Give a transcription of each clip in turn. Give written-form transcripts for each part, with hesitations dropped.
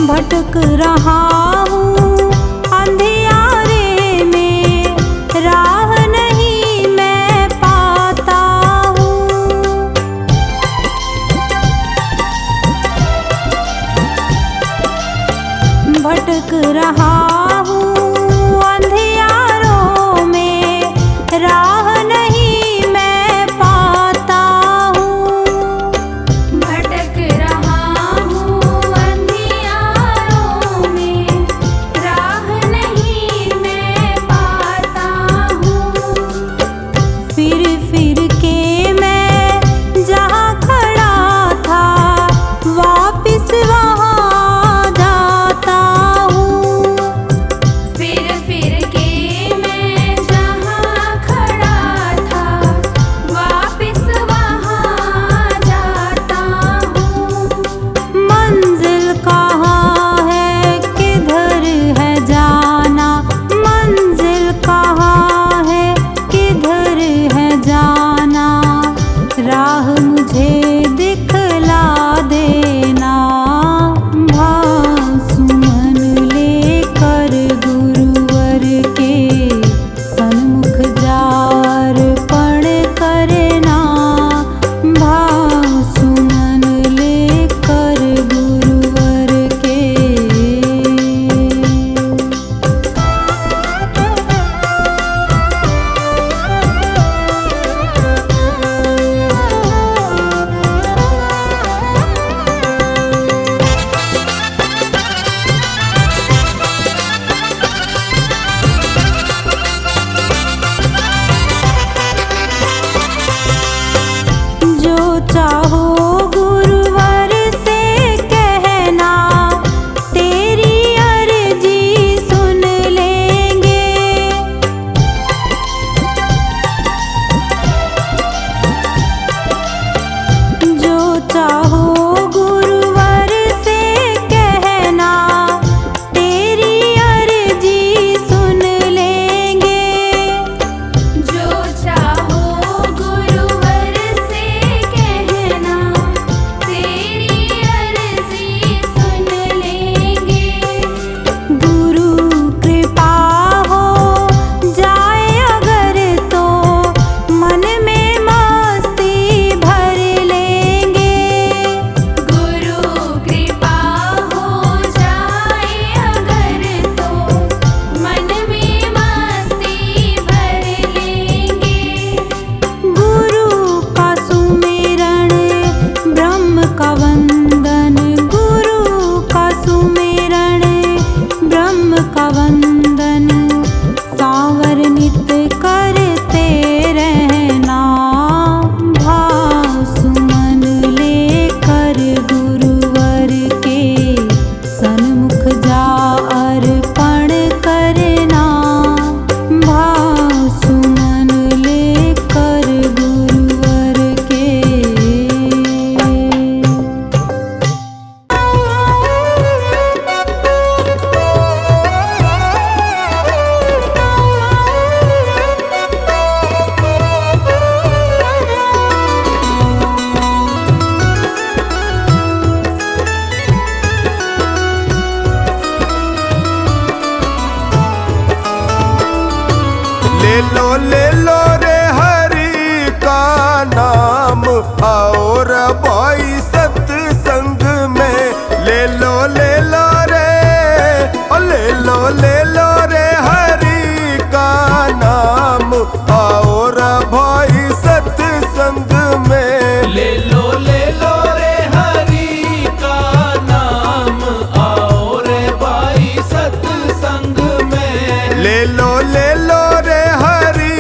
भटक रहा हूँ अंधियारे में, राह नहीं मैं पाता हूँ। भटक रहा हूँ अंधियारों में, राह नहीं मैं पाता हूँ। भटक रहा हूँ अंधियारों में, राह नहीं मैं पाता हूँ। फिर फिर के मैं जहाँ खड़ा था, वापिस वहाँ जाता हूँ। फिर फिर के मैं जहाँ खड़ा था, वापिस वहाँ जाता हूँ। मंजिल कहाँ है, किधर है जाना, मंजिल कहाँ है, किधर है जाना, राह मुझे दिखला देना। भासुमन लेकर गुरुवर के सन्मुख जार पण करना। भासुमन लेकर गुरुवर के। जो चाहो गुरुवर से कहना, तेरी अर्जी सुन लेंगे। जो चाहो गुरुवर से कहना, तेरी अर्जी सुन लेंगे। जो चाहो गुरुवर से कहना, तेरी अर्जी सुन लेंगे। गुरु कृपा हो जाए अगर तो, मन में मस्ती भर लेंगे। गुरु कृपा हो जाए अगर तो, मन में मस्ती भर लेंगे। गुरु का सुमिरन ब्रह्म का वंदन, गुरु का सुमिरन ब्रह्म का वंदन, सांवर नित करते रहना। भासुमन लेकर गुरुवर के सन्मुख जा अर्पण करना। भासुमन लेकर गुरुवर के। ले लो रे हरि का नाम, और भाई सत्संग में। ले लो रे, ओ ले लो रे हरि का नाम, और भाई सत्संग में। ले लो रे हरि का नाम, आओ रे भाई सत्संग में। ले लो रे हरि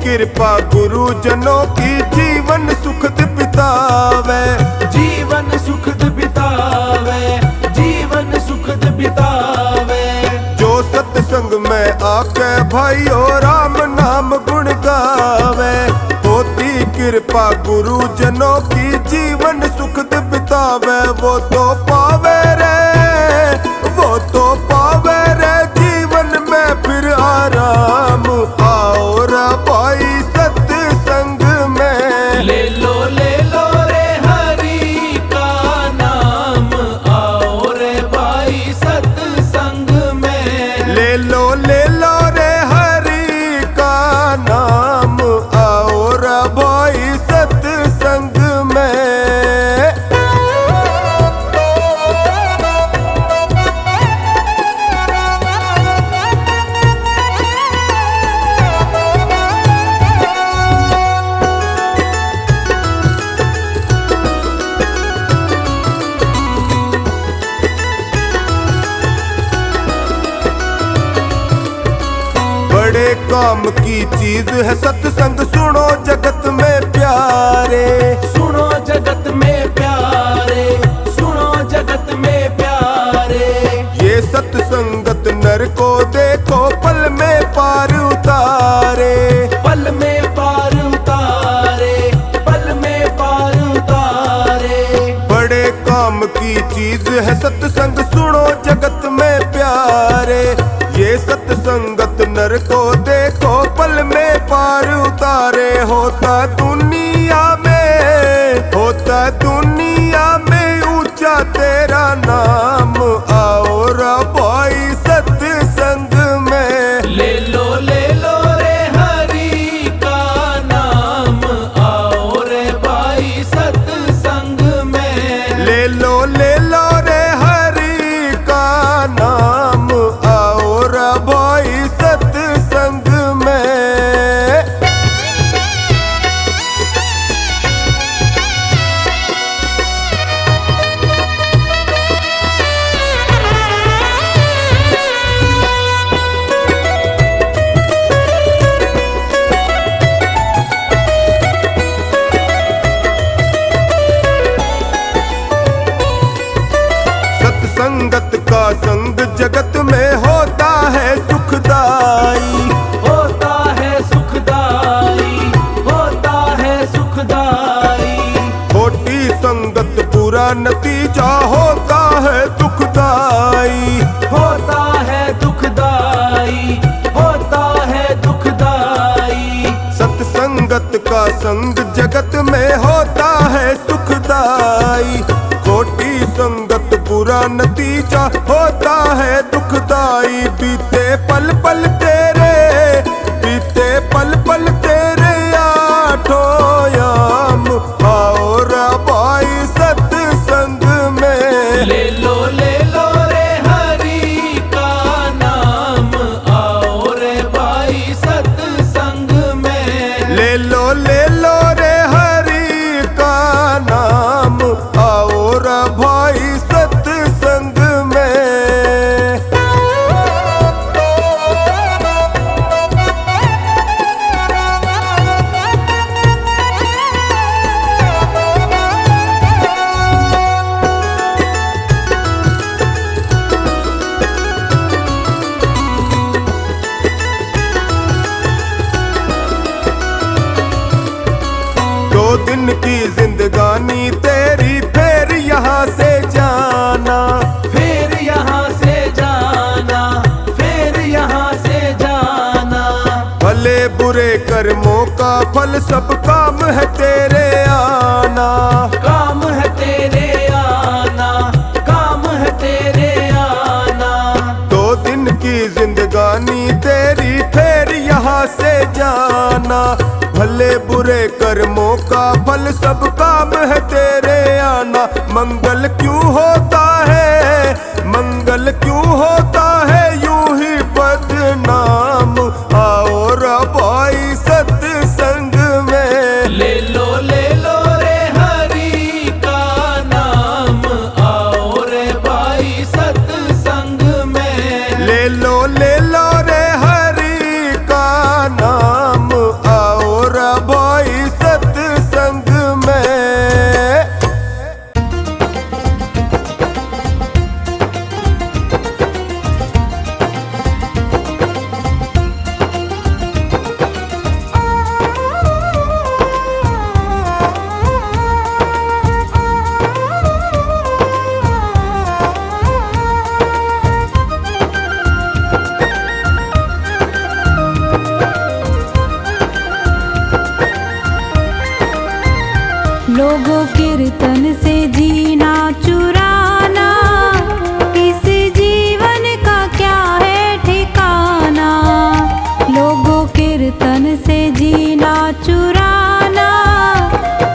कृपा गुरुजनों की जीवन सुखद बितावे, जीवन सुखद बितावे, जीवन सुखद बितावे। जो सत्संग में आके भाइयों राम नाम गुण गावे, होती कृपा गुरुजनों की जीवन सुखद बितावे। वो तो पावे रे, वो तो पावे रे जीवन में फिर आराम। आओ रे भाई सत्संग में, ले लो रे हरि का नाम, आओ रे भाई सत्संग में। ले लो रे हरि का नाम, आओ रे भाई सत्संग में। बड़े काम की चीज है सत्संग, सुनो जगत में प्यारे, सुनो जगत में प्यारे, सुनो जगत में प्यारे। ये सत्संगत नर को देखो पल में पार उतारे, पल में पार उतारे, पल में पार उतारे। बड़े काम की चीज है सत्संग, सुनो जगत में प्यारे। ये सत्संगत नर को देखो पल में पार उतारे। होता दुनिया में, होता दुनिया में ऊंचा तेरा नाम। आओ रे भाई सत्संग में, ले लो रे हरि का नाम, आओ रे भाई सत्संग में। ले लो रे हरि का नाम, आओ रे भाई सत्संग में। सत्संगत का संग जगत में होता है सुखदाई, होता है सुखदाई, होता है सुखदाई। खोटी संगत बुरा नतीजा होता है दुखदाई, होता है दुखदाई, होता है दुखदाई। सत्संगत का संग जगत में होता है सुखदाई। खोटी संगत बुरा नतीजा होता है दुखदाई। बीते पल पल तेरे, बीते पल पल तेरे आठों याम। आओ रे भाई सत्संग में, ले लो रे हरि का नाम, आओ रे भाई सत्संग में। ले लो रे हरि का नाम, आओ रे भाई सत्संग में। दो दिन की जिंदगानी तेरी फिर यहाँ से जाना। फिर यहाँ से जाना, फिर यहाँ से जाना। भले बुरे कर्मों का फल सब काम है तेरे आना। काम है तेरे आना, काम है तेरे आना। दो दिन की जिंदगानी तेरी फिर यहाँ से जाना। भले बुरे कर्मों का फल सब काम है तेरे आना। मंगल क्यों होता है, मंगल क्यों होता है यूं ही बदनाम। आओ रे भाई सत्संग में, ले लो रे हरि का नाम, आओ रे भाई सत्संग में। ले लो रे हरि का नाम, आओ लोगों कीर्तन से जीना चुराना, इस जीवन का क्या है ठिकाना। लोगों कीर्तन से जीना चुराना,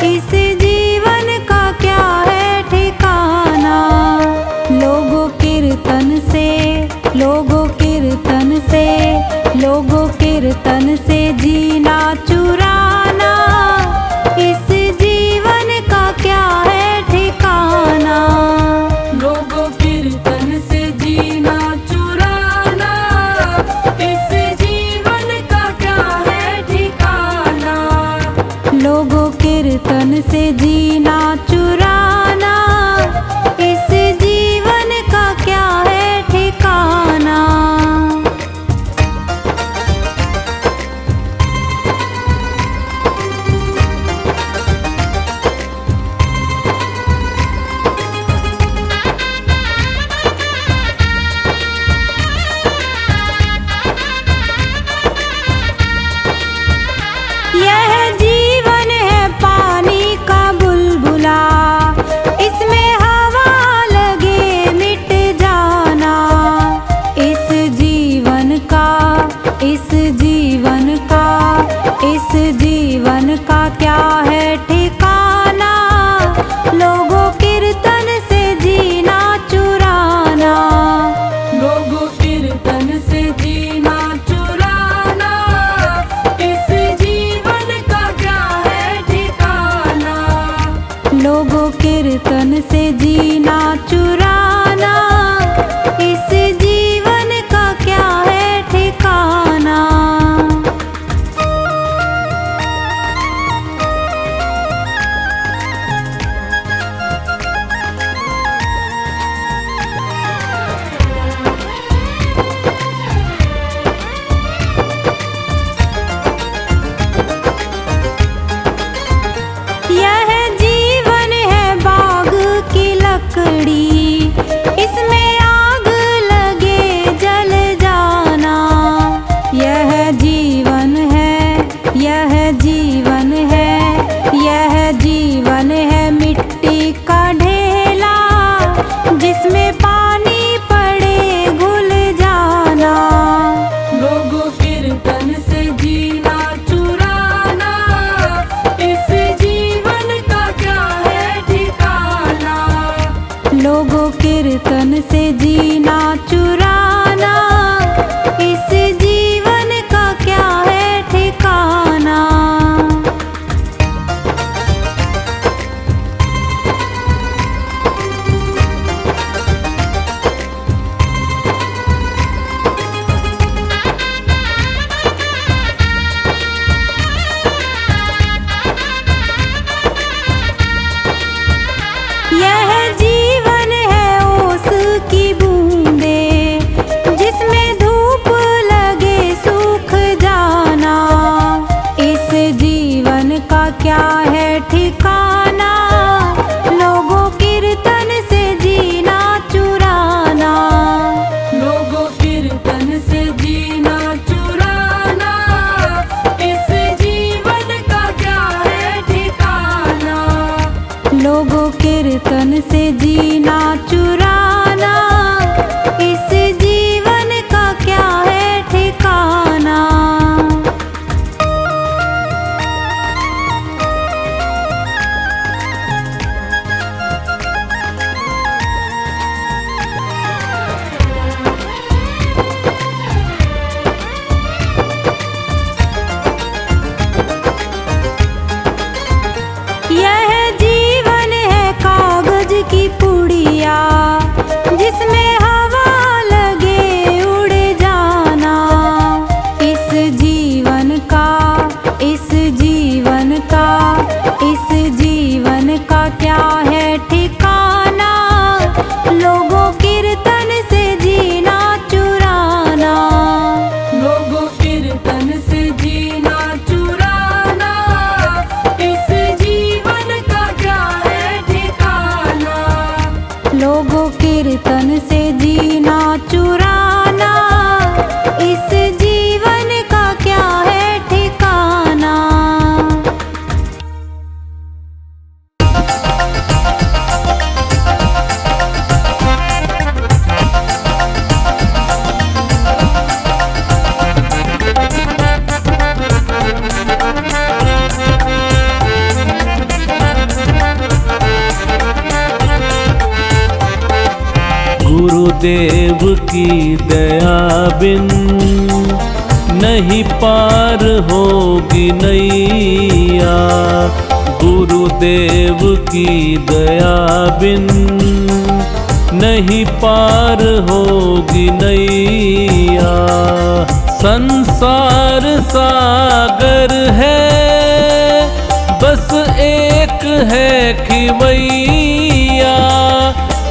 इस जीवन का क्या है ठिकाना। लोगों कीर्तन से, लोगों कीर्तन से, लोगों कीर्तन से जीना चुराना, इस जीवन का क्या है ठिकाना। लोगों कीर्तन से जीना चुराना, इस जीवन का क्या है ठिकाना। लोगों कीर्तन से जीना चुराना, इस जीवन का क्या है ठिकाना। यह जीवन है पानी का बुलबुला, इसमें हवा लगे मिट जाना। इस जीवन का, इस जीवन का, इस जीवन का क्या है ठिकाना। लोगों कीर्तन से जीना चुराना, लोगों कीर्तन से जीना चुराना, इस जीवन का क्या है ठिकाना। लोगों कीर्तन से जीना चुराना, इस जीवन का क्या है ठिकाना। यह जीवन है बाग की लकड़ी, इसमें आग लगे जल जाना। यह जीवन है, यह जीवन है, यह जीवन है मिट्टी का ढेला, जिसमें पानी पड़े घुल जाना। लोगों कीर्तन से जीना चुराना, इस जीवन का क्या है ठिकाना। लोगों कीर्तन से जीना चुराना, इस जीवन का क्या है ठिकाना। यह जीवन है ओस की बूंदे, जिसमें धूप लगे सूख जाना। इस जीवन का क्या है ठिकाना। लोगों कीर्तन से जीना चुराना, लोगों कीर्तन से जीना चुराना, इस जीवन का क्या है ठिकाना। लोगों कीर्तन से जीना चुराना, इस जीवन का क्या है ठिकाना। यह जीवन है कागज की पुड़िया, गुरुदेव की दया बिन नहीं पार होगी नैया। गुरुदेव की दया बिन नहीं पार होगी नैया। संसार सागर है बस एक है खिवैया।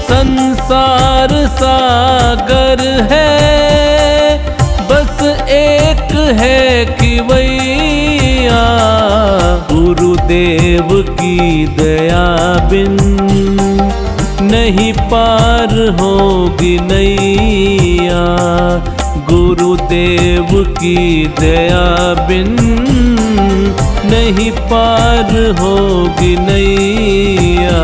संसार सागर है बस एक है खिवैया। गुरुदेव की दया बिन नहीं पार होगी नैया। गुरुदेव की दया बिन नहीं पार होगी नैया।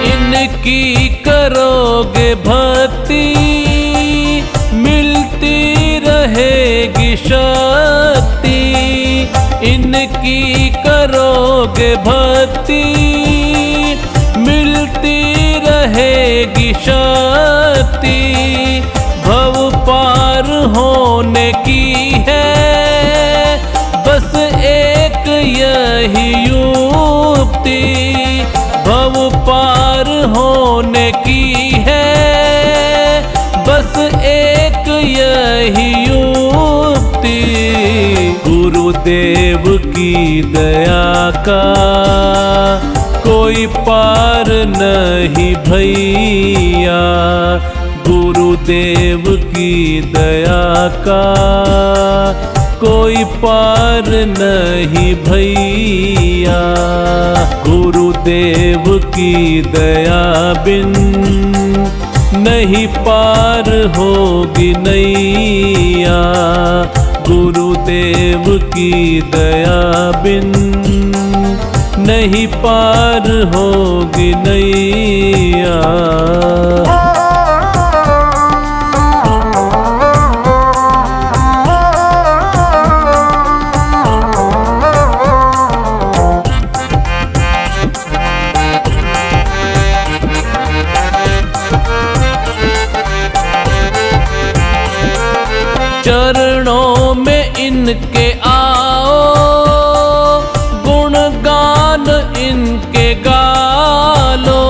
इनकी करोगे भक्ति मिलती रहेगी शक्ति। इनकी करोगे भक्ति मिलती रहेगी शक्ति। भव पार होने की है बस एक यही युक्ति। भव पार होने की है बस एक यही युक्ति। गुरुदेव की दया का कोई पार नहीं भैया। गुरुदेव की दया का कोई पार नहीं भैया। गुरुदेव की दया बिन नहीं पार होगी नैया। गुरुदेव की दया बिन नहीं पार होगी नैया। चरणों में इनके आओ गुणगान इनके गालो।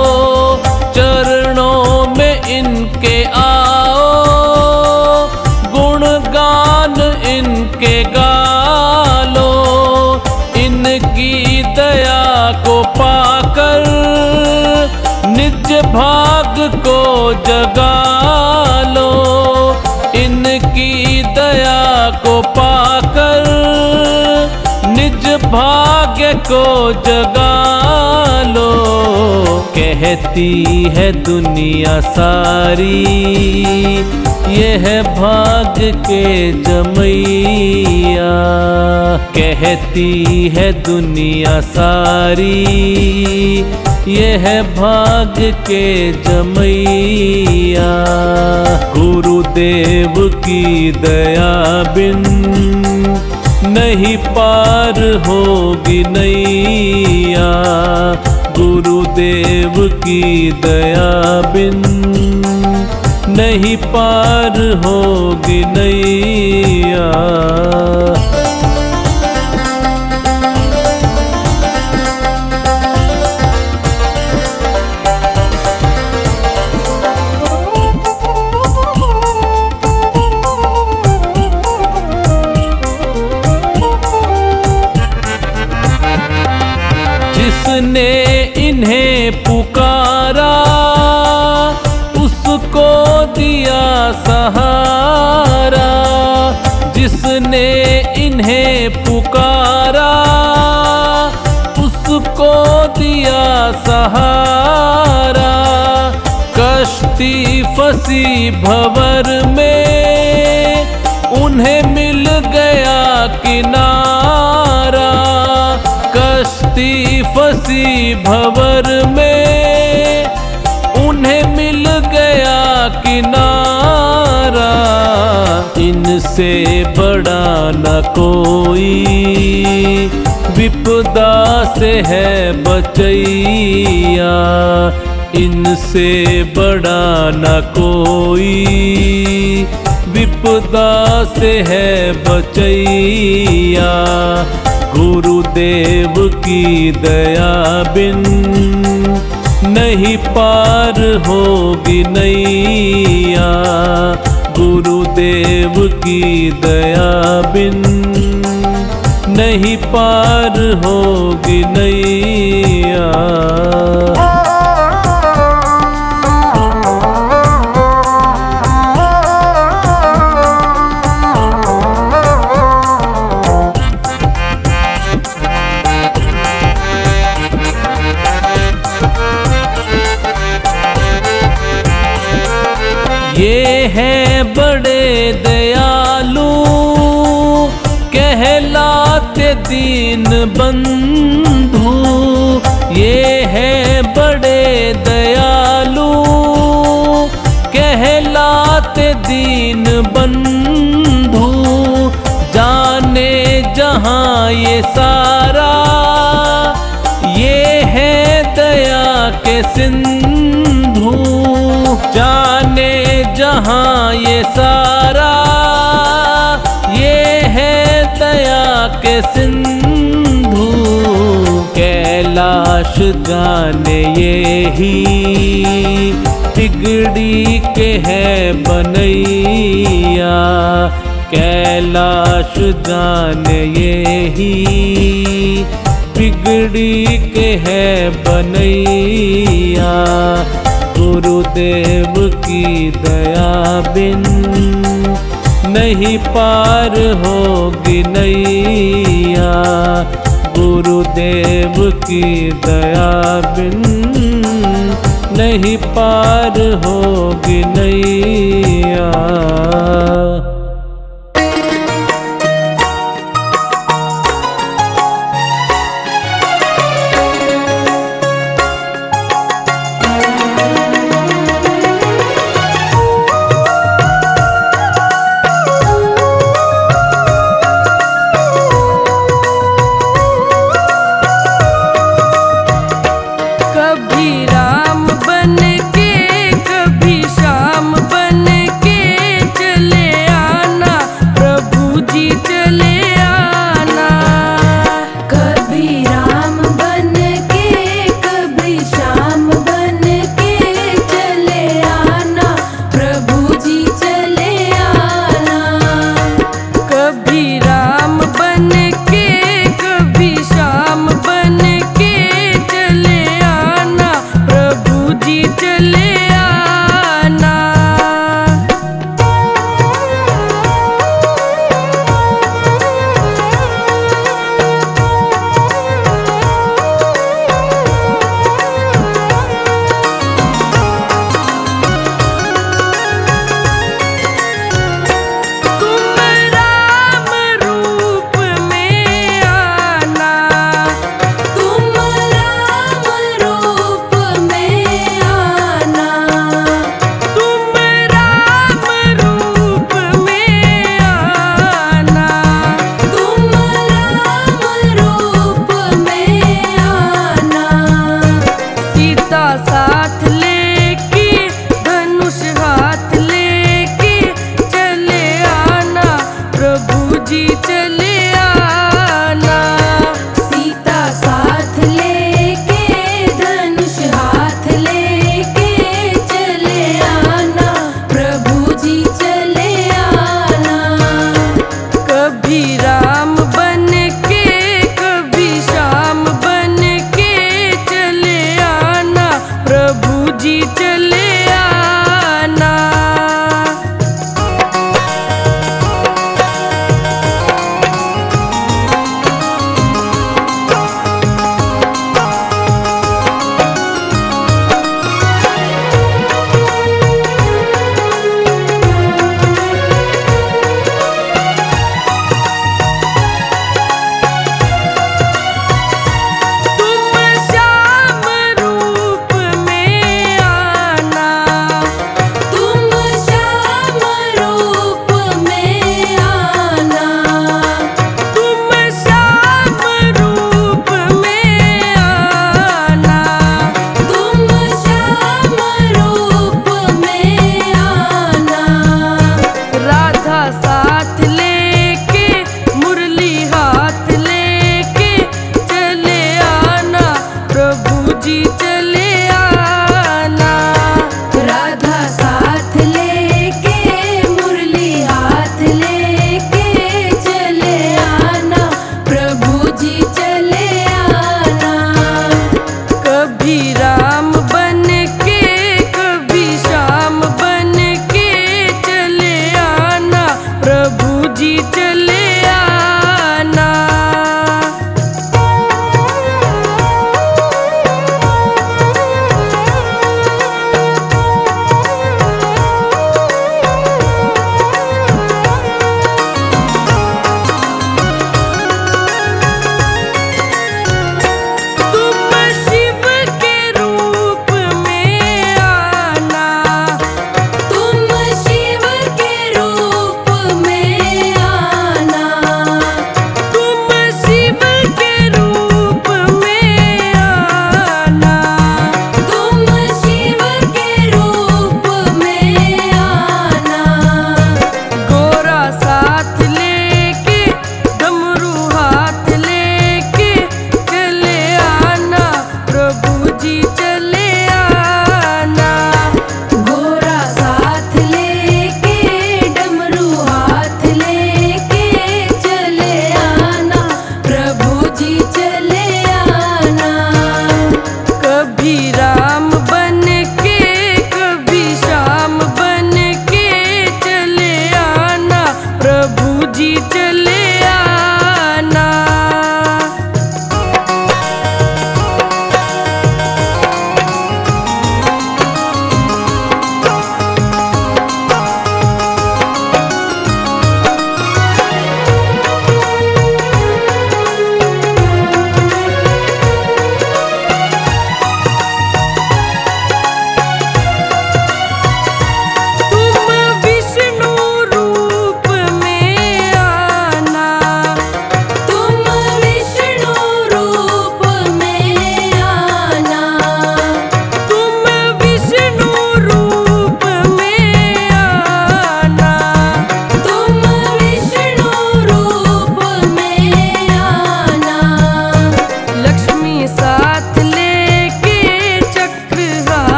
चरणों में इनके आओ गुणगान इनके गालो। इनकी दया को पाकर निज भाग को जगा लो। इनकी दया को पाकर निज भाग्य को जगा लो। कहती है दुनिया सारी यह भाग्य के जमैया। कहती है दुनिया सारी यह भाग्य के जमैया। गुरुदेव की दया बिन नहीं पार होगी नैया। गुरुदेव की दया बिन नहीं पार होगी नैया। जिसने इन्हें पुकारा उसको दिया सहारा। जिसने इन्हें पुकारा उसको दिया सहारा। कश्ती फंसी भंवर में उन्हें मिल गया किनारा। कश्ती कश्ती फंसी भंवर में, उन्हें मिल गया किनारा। इनसे बड़ा न कोई विपदा से है बचैया। इनसे बड़ा न कोई विपदा से है बचैया। गुरुदेव की दया बिन नहीं पार होगी नैया। गुरुदेव की दया बिन नहीं पार होगी नैया। ये हैं बड़े दयालु कहलाते दीन बंधु। ये हैं बड़े दयालु कहलाते दीन बंधु। जाने जहाँ ये सारा ये है दया के सिंधु। जाने जहाँ ये सारा ये है दया के सिंधु। कैलाश जाने ये ही तिगड़ी के है बनैया। कैलाश जाने ये ही बिगड़ी के है बनैया। गुरुदेव की दया बिन नहीं पार होगी नैया। गुरुदेव की दया बिन नहीं पार होगी नैया। कभी राम बन के कभी श्याम बन के चले आना, प्रभु जी चले आना। कभी राम बन के कभी श्याम बन के चले आना, प्रभु जी चले आना। कभी राम बन के कभी श्याम बन के चले आना, प्रभु जी चले आना। साथ लेके मुरली हाथ लेके चले आना प्रभु जी चले आना। राधा साथ लेके मुरली हाथ लेके चले आना प्रभु जी चले आना। कभी राम बन के कभी श्याम बन के चले आना प्रभु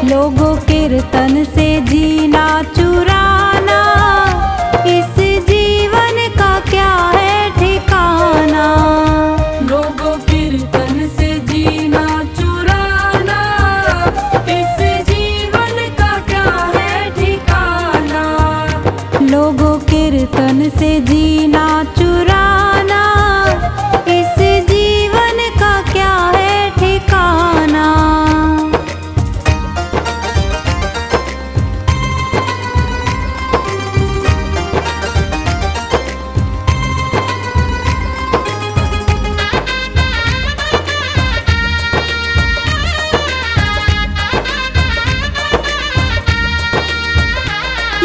लोगों कीर्तन से जीना चुराना, इस जीवन का क्या है ठिकाना। लोगों कीर्तन से जीना चुराना, इस जीवन का क्या है ठिकाना। लोगों कीर्तन से जीना चुराना, इस जीवन का क्या है ठिकाना।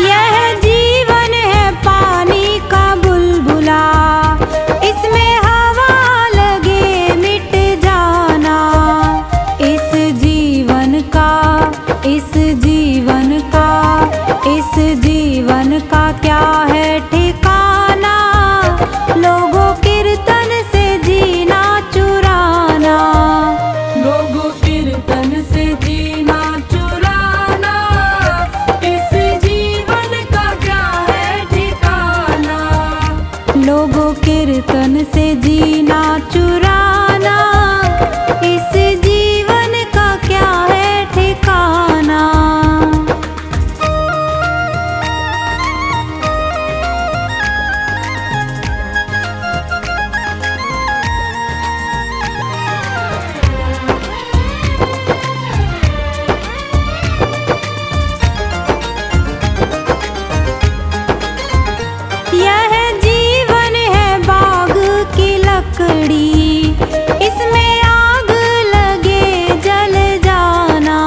यह जीवन है पानी का बुलबुला, इसमें हवा लगे मिट जाना। इस जीवन का, इस जीवन का, इस जीवन का क्या है ठिकाना। लोगों कीर्तन से जीना चुराना, लोगों कीर्तन से जीना चुराना, इस जीवन का क्या है ठिकाना। लोगों कीर्तन से जीना चुराना, इस जीवन का क्या है ठिकाना। यह जीवन है बाग की लकड़ी, इसमें आग लगे जल जाना।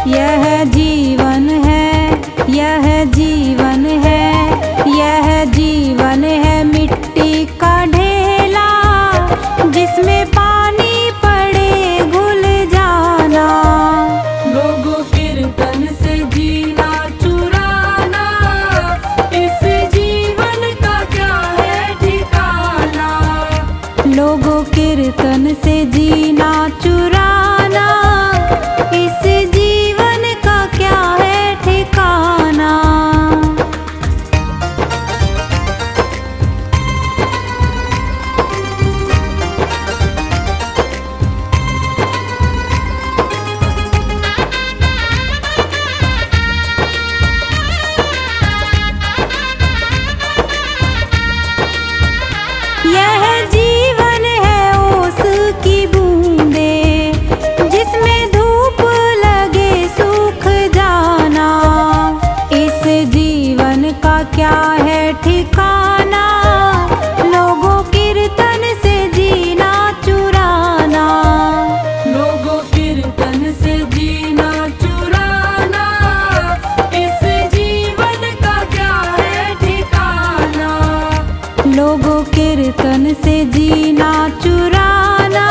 यह जीवन है, यह जीवन है, यह जीवन है मिट्टी का ढेला, जिसमें पानी पड़े घुल जाना। लोगों कीर्तन से जीना चुराना, इस जीवन का क्या है ठिकाना। लोगों कीर्तन से जीना चुराना, इस जीवन का क्या है ठिकाना। यह जीवन है ओस की बूंदे, जिसमें धूप लगे सूख जाना। इस जीवन का क्या है ठिकाना। लोगों कीर्तन से जीना चुराना, लोगों कीर्तन से जीना चुराना, इस जीवन का क्या है ठिकाना। लोगों कीर्तन से जीना चुराना,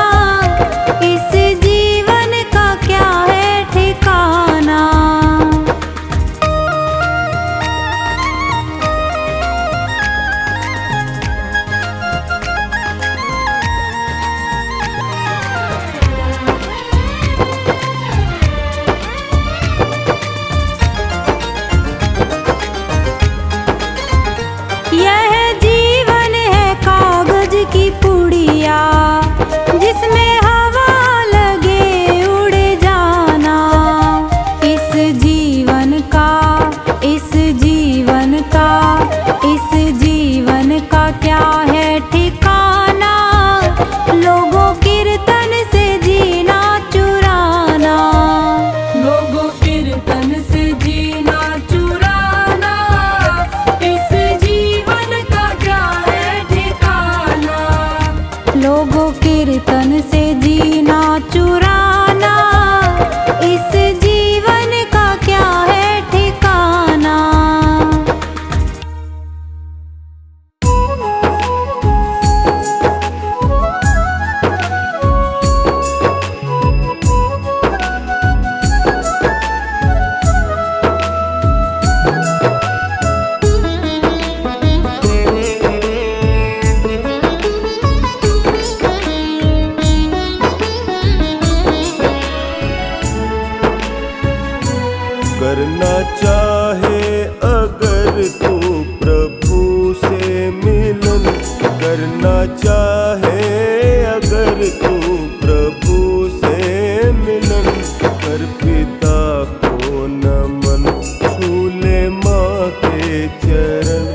इस जीवन का क्या है ठिकाना। यह जीवन है कागज की पुड़िया, जिसमें हवा लगे उड़ जाना। इस जीवन का, इस जीवन का, इस जीवन का क्या है ठिकाना। लोगों कीर्तन से जीना चुराना, लोगों कीर्तन से जीना चुराना, इस जीवन का क्या है ठिकाना। लोगों कीर्तन से जीना चुराना, इस जीवन का क्या है ठिकाना। करना चाहे अगर तू प्रभु से मिलन, करना चाहे अगर तू प्रभु से मिलन, कर पिता को नमन, छू ले माँ के चरण,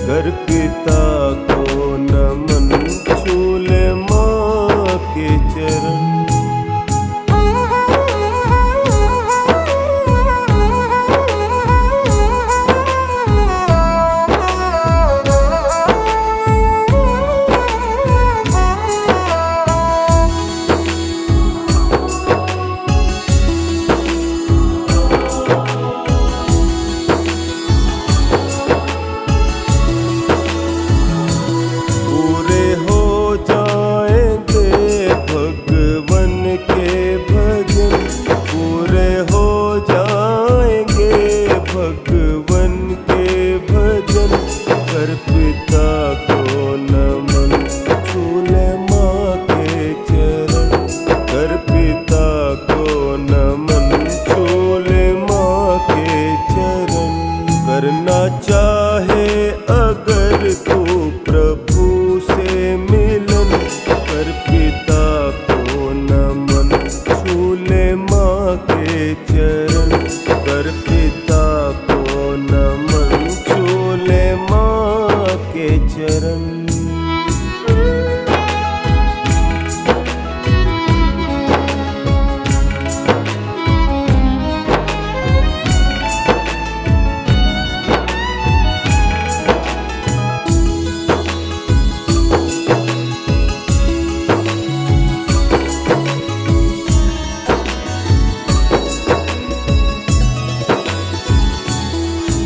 कर पिता को नमन, छू ले माँ के चरण। करना चाहे अगर तू प्रभु से मिलन, कर पिता को नमन, छू ले माँ के चरण, कर पिता को नमन, छू ले माँ के चरण।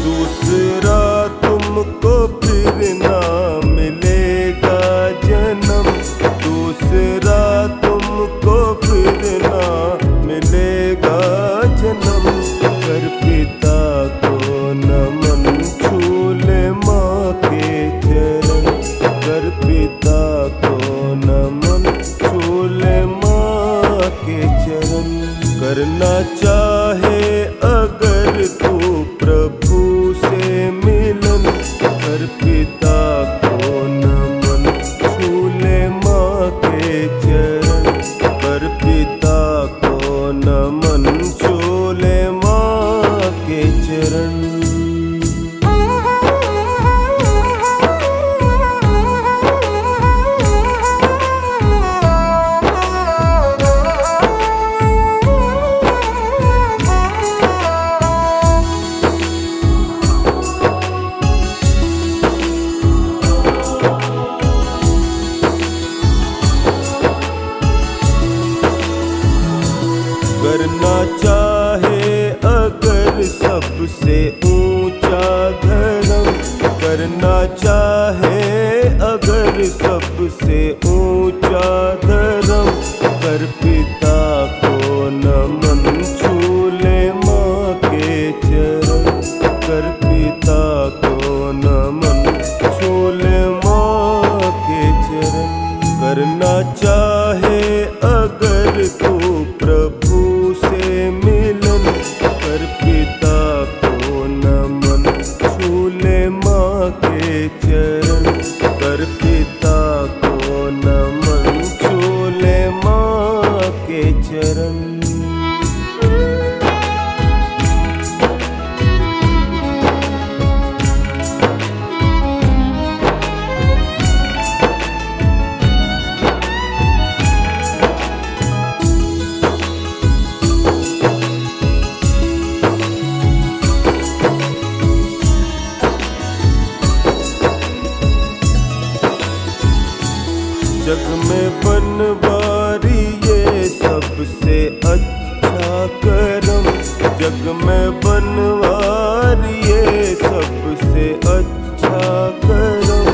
दूसरा तुमको फिर ना मिलेगा जन्म, दूसरा तुमको फिर ना मिलेगा जन्म, कर पिता को नमन, छू ले माँ के चरण, कर पिता को नमन, छू ले माँ के चरण। करना चाहे अगर तू प्रभु से मिलन, कर पिता को नमन, छू ले माँ के चरण, कर पिता को नमन, छू ले माँ के चरण। करना चाहे अगर सबसे ऊंचा धर्म, करना चाहे अगर सबसे ऊंचा धर्म, कर पिता को नमन, छू ले माँ के चरण, कर पिता को नमन, छू ले माँ के चरण। करना चाहे अगर तू प्रभु से मिलन, कर पिता को नमन, छू ले माँ के चरण, कर पिता को नमन, छू ले माँ के चरण। जग में बनवारी ये सबसे अच्छा करम, जग में बनवारी ये सबसे अच्छा करम,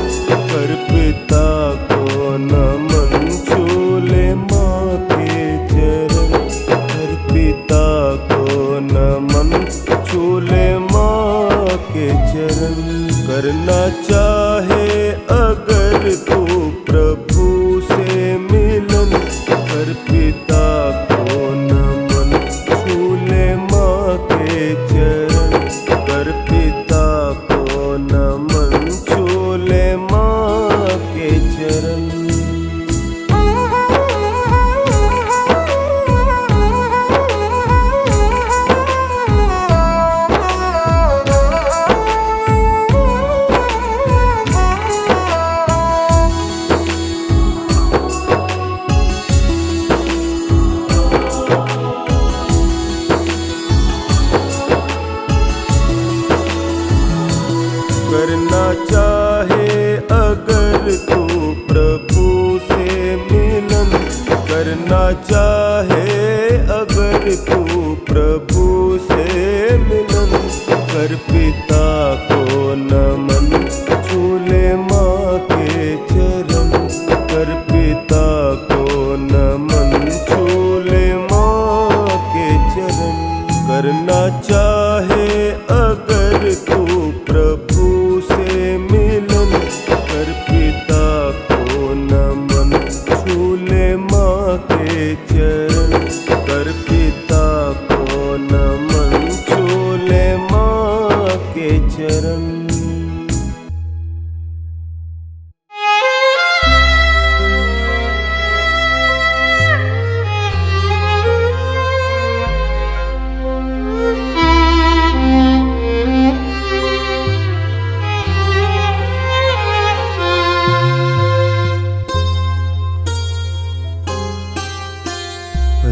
कर पिता को नमन, छू ले माँ के चरण, कर पिता को नमन, छू ले माँ के चरण। करना चाहे अगर तू प्रभु से मिलन, कर पिता को नमन, छू ले माँ के चरण। चाहे अगर तू प्रभु से मिलन करना चाहे अगर तू प्रभु से मिलन कर पिता को नमन छूले माँ के चरण कर पिता को नमन छूले माँ के चरण करना चाहे अगर तू प्रभु से मिलन कर पिता को नमन छूले माँ के चरण कर पिता को नमन छूले माँ के चरण।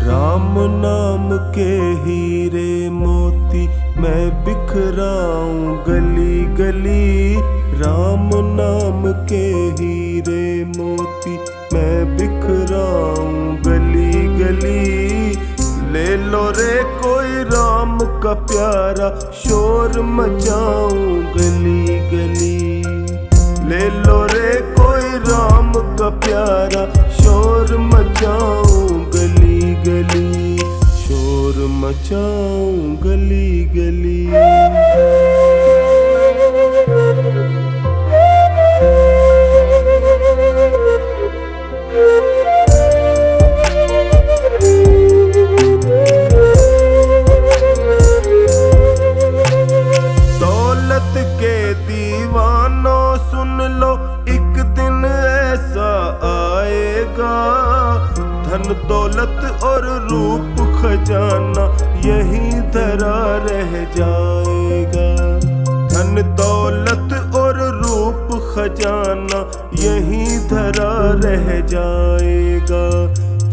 राम नाम के हीरे मोती मैं बिखराऊं गली गली राम नाम के हीरे मोती मैं बिखराऊं गली गली ले लो रे कोई राम का प्यारा शोर मचाऊं गली गली ले लो रे कोई राम का प्यारा शोर मचाऊं गली गली शोर मचाऊं गली गली। दौलत के दीवानों सुन लो एक दिन ऐसा आएगा धन दौलत और रूप खजाना यहीं धरा रह जाएगा धन दौलत और रूप खजाना यहीं धरा रह जाएगा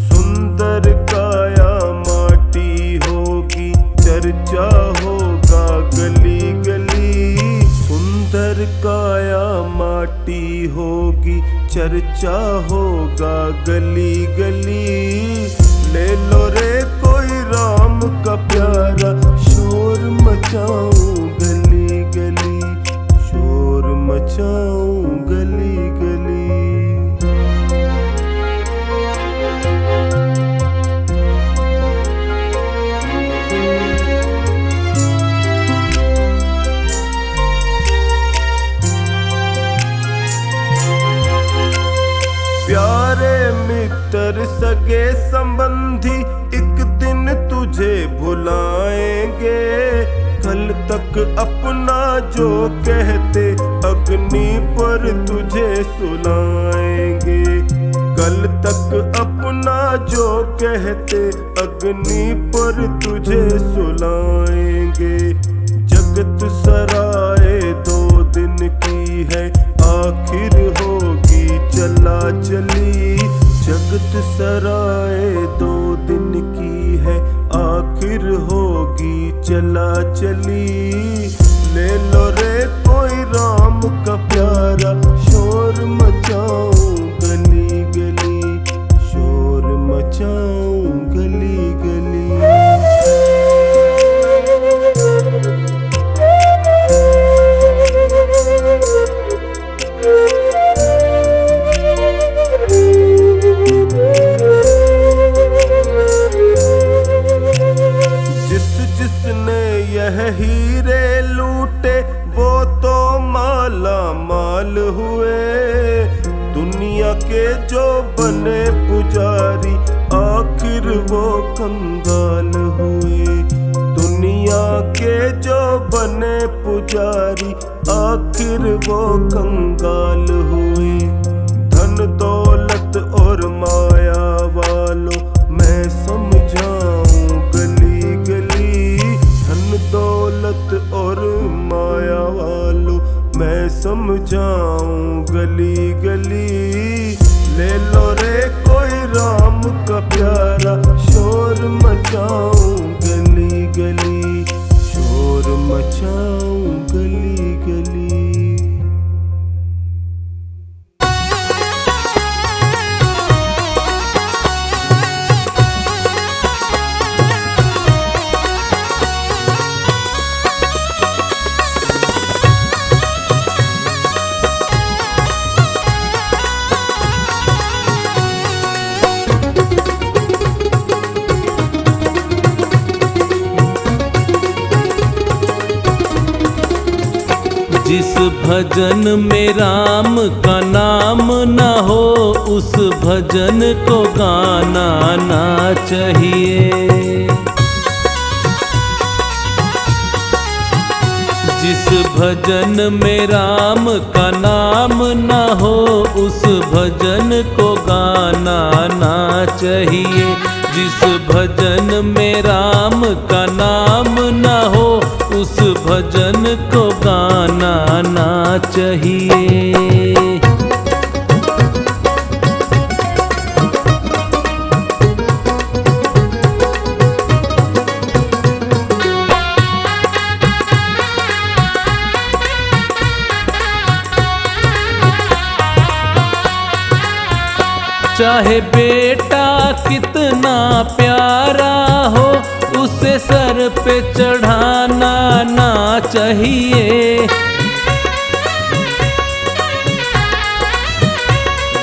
सुंदर काया माटी होगी चर्चा होगा गली गली सुंदर काया माटी होगी चर्चा होगा गली गली ले लो रे कोई राम का प्यारा शोर मचाऊं गली गली शोर मचाऊं गली गली। प्यारे मित्र सगे संबंधी एक दिन तुझे भुलाएंगे कल तक अपना जो कहते अग्नि पर तुझे सुलाएंगे कल तक अपना जो कहते अग्नि पर तुझे सुलाएंगे जगत सराय 2 दिन की है आखिर होगी चला चली जगत सराय 2 दिन की है आखिर होगी चला चली ले लो रे कोई राम का प्यारा शोर मचाऊं गली गली शोर मचाऊं गली गली। जिसने यह हीरे लूटे वो तो माला माल हुए दुनिया के जो बने पुजारी आखिर वो कंगाल हुए दुनिया के जो बने पुजारी आखिर वो कंगाल हुए धन दौलत और माया वालों मैं समझाऊं गली गली धन दौलत और माया वालों मैं समझाऊं गली गली ले लो रे कोई राम का प्यारा शोर मचाऊं गली गली शोर मचाऊं गली गली। जिस भजन में राम का नाम न हो उस भजन को गाना ना चाहिए। जिस भजन में राम का नाम न हो उस भजन को गाना ना चाहिए। जिस भजन में राम का नाम न हो उस भजन को गाना ना चाहिए। चाहे बेटा कितना प्यारा हो उसे सर पे चढ़ाना ना चाहिए।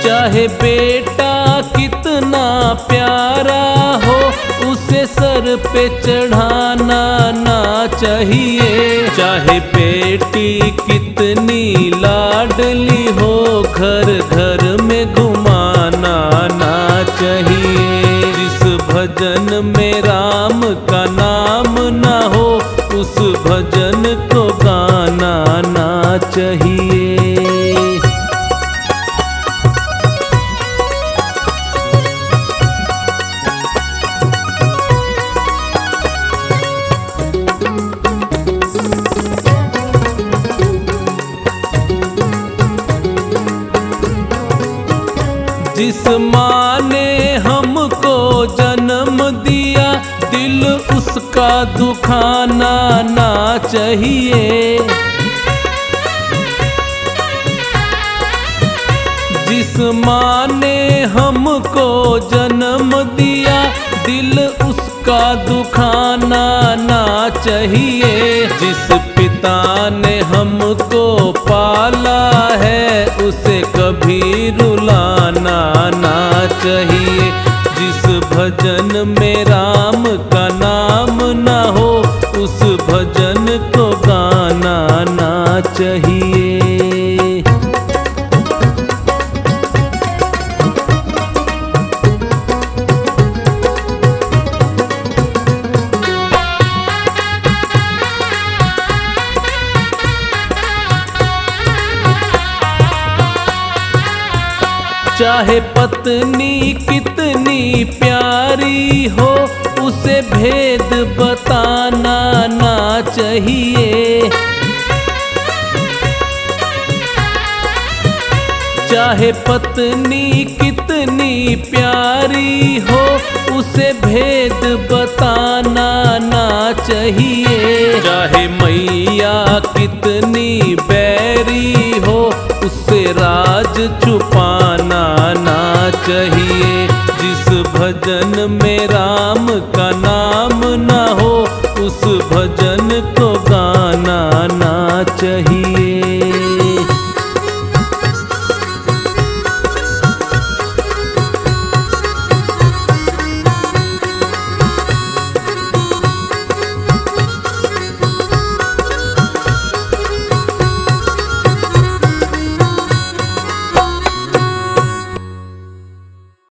चाहे बेटा कितना प्यारा हो उसे सर पे चढ़ाना ना चाहिए। चाहे बेटी कितनी लाडली हो घर घर में घुमाना ना चाहिए। जिस भजन में राम का नाम ना हो उस भजन को गाना ना चाहिए। जिस माँ ने हमको जन्म दिया दिल उसका दुखाना ना चाहिए। जिस माँ ने हमको जन्म दिया दिल उसका दुखाना ना चाहिए। जिस पिता ने हमको पाला है उसे कभी रुलाना ना चाहिए। जिस भजन में राम का नाम ना हो उस भजन को गाना ना चाहिए। चाहे पत्नी कितनी प्यारी हो उसे भेद बताना ना चाहिए। चाहे पत्नी कितनी प्यारी हो उसे भेद बताना ना चाहिए। चाहे मैया कितनी बैरी हो उससे राज छुपाना ना चाहिए। जिस भजन में राम का नाम ना हो उस भजन को गाना ना चाहिए।